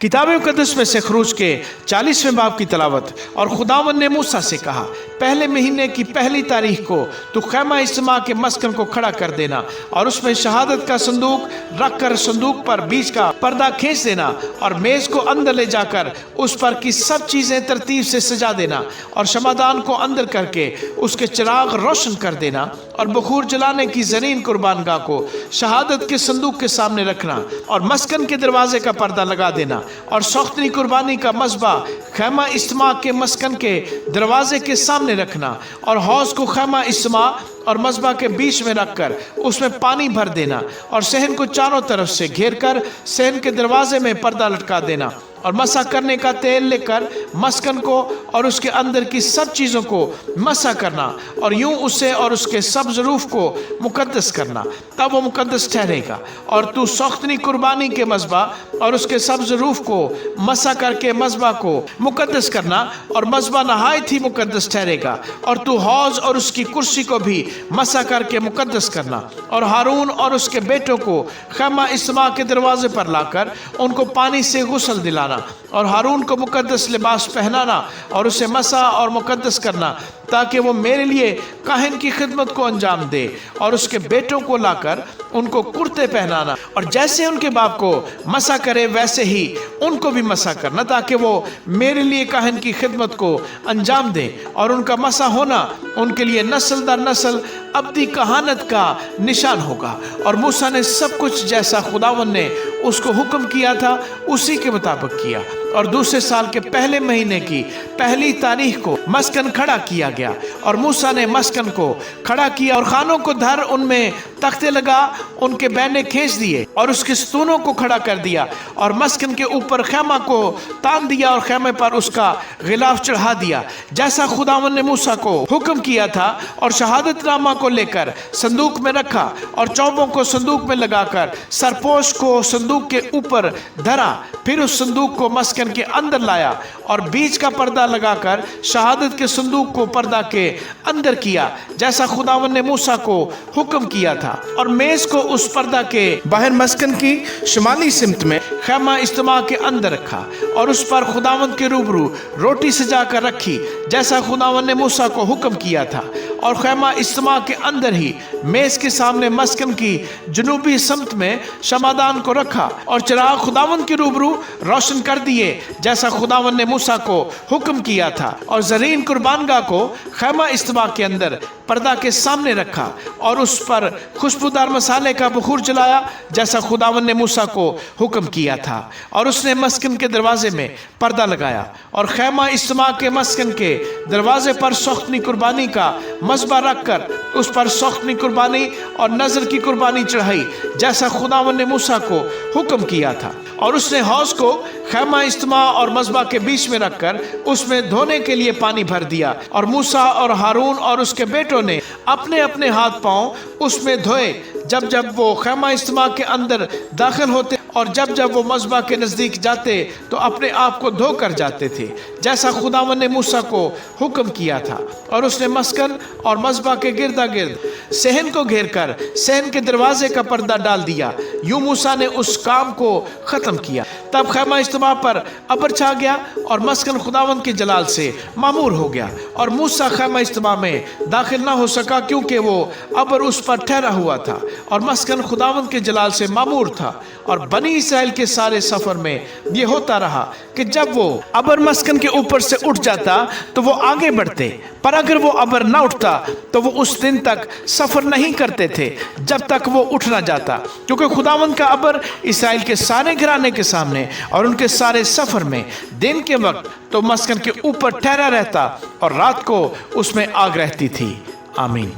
किताब मुकद्दस में से खरूज के 40वें बाब की तलावत। और खुदावंद ने मूसा से कहा, पहले महीने की पहली तारीख को तू खैमा इज्तिमा के मस्कन को खड़ा कर देना और उसमें शहादत का संदूक रखकर संदूक पर बीच का पर्दा खींच देना और मेज को अंदर ले जाकर उस पर की सब चीजें तरतीब से सजा देना और शमादान को अंदर करके उसके चिराग रोशन कर देना और बखूर जलाने की जरीन कुर्बानगाह को शहादत के संदूक के सामने रखना और मस्कन के दरवाजे का पर्दा लगा देना और सौख्तनी कुर्बानी का मस्बा खैमा इज्तिमा के मस्कन के दरवाजे के सामने रखना और हौज को खैमा इज्तिमा और मस्बा के बीच में रखकर उसमें पानी भर देना और सहन को चारों तरफ से घेर कर सहन के दरवाजे में पर्दा लटका देना और मसा करने का तेल लेकर मस्कन को और उसके अंदर की सब चीज़ों को मसा करना और यूं उसे और उसके सब ज़रूफ को मुकद्दस करना, तब वो मुकद्दस ठहरेगा। और तू सौख्तनी कुर्बानी के मस्बा और उसके सब ज़रूफ को मसा करके मस्बा को मुकद्दस करना और मस्बा नहायत ही मुकद्दस ठहरेगा। और तू हौज और उसकी कुर्सी को भी मसा करके मुकद्दस करना और हारून और उसके बेटों को खैमा इज्तिमा के दरवाजे पर लाकर उनको पानी से गुस्ल दिलाना और हारून को मुकद्दस लिबास पहनाना और उसे मसा और मुकद्दस करना ताकि वो मेरे लिए काहिन की खिदमत को अंजाम दे और उसके बेटों को लाकर उनको कुर्ते पहनाना और जैसे उनके बाप को मसा करे वैसे ही उनको भी मसा करना ताकि वो मेरे लिए काहिन की खिदमत को अंजाम दे और उनका मसा होना उनके लिए नस्ल दर नस्ल अब्दी कहानत का निशान होगा। और मूसा ने सब कुछ जैसा खुदावन ने उसको हुक्म किया था उसी के मुताबिक किया। और दूसरे साल के पहले महीने की पहली तारीख को मस्कन खड़ा किया गया और मूसा ने मस्कन को खड़ा किया और खानों को धर उनमें तख्ते लगा उनके बैने खींच दिए और उसके स्तूनों को खड़ा कर दिया और मस्कन के ऊपर खैमा को तान दिया और खैमे पर उसका गिलाफ चढ़ा दिया जैसा खुदावन ने मूसा को हुक्म किया था। और शहादत नामा को लेकर संदूक में रखा और चौबों को संदूक में लगाकर सरपोश को संदूक के ऊपर धरा, फिर उस संदूक को मस्कन के अंदर लाया और बीच का पर्दा लगाकर शहादत के संदूक को पर्दा के अंदर किया जैसा खुदावन ने मूसा को हुक्म किया था। और मेज को उस पर्दा के बाहर मस्कन की शुमाली सिमत में खैमा इज्तिमा के अंदर रखा और उस पर खुदावन के रूबरू रोटी सजा कर रखी जैसा खुदावन ने मूसा को हुक्म किया था। और खैमा इज्तिमा के अंदर ही मेज के सामने मस्कन की जनूबी समत में शमादान को रखा और चिराग खुदावन के रूबरू रोशन कर दिए जैसा खुदावन ने मूसा को हुक्म किया था। और जरीन कुर्बानगाह को खैमा इज्तिमा के अंदर पर्दा के सामने रखा और उस पर खुशबूदार मसाले का बखूर जलाया जैसा खुदावन ने मूसा को हुक्म किया था। और उसने मस्कन के दरवाजे में पर्दा लगाया और खैमा इज्तिमा के मस्कन के दरवाजे पर सौख्तनी कुर्बानी का मस्बा रखकर उस पर सौख्तनी कुर्बानी और नजर की कुर्बानी चढ़ाई जैसा खुदावन ने मूसा को हुक्म किया था। और उसने हौज को खैमा इज्तिमा और मस्बा के बीच में रखकर उसमें धोने के लिए पानी भर दिया और मूसा और हारून और उसके बेटों ने अपने अपने हाथ पांव उसमें धोए जब जब वो खैमा इज्तिमा के अंदर दाखिल होते और जब जब वो मस्बा के नज़दीक जाते तो अपने आप को धो कर जाते थे जैसा खुदावन ने मूसा को हुक्म किया था। और उसने मस्कन और मस्बा के गिरदा गिर्द सहन को घेर कर सहन के दरवाजे का पर्दा डाल दिया। यूं मूसा ने उस काम को ख़त्म किया। तब खैमा इज्तिमा पर अबर छा गया और मस्कन खुदावन के जलाल से मामूर हो गया और मूसा खैमा इज्तिमा में दाखिल ना हो सका क्योंकि वो अबर उस पर ठहरा हुआ था और मस्कन खुदावन के जलाल से मामूर था। और बनी इसराइल के सारे सफर में ये होता रहा कि जब वो अबर मस्कन के ऊपर से उठ जाता तो वो आगे बढ़ते, पर अगर वो अबर ना उठता तो वो उस दिन तक सफर नहीं करते थे जब तक वो उठ ना जाता, क्योंकि खुदावन का अबर इसराइल के सारे घराने के सामने और उनके सारे सफर में दिन के वक्त तो मस्कन के ऊपर ठहरा रहता और रात को उसमें आग रहती थी। आमीन।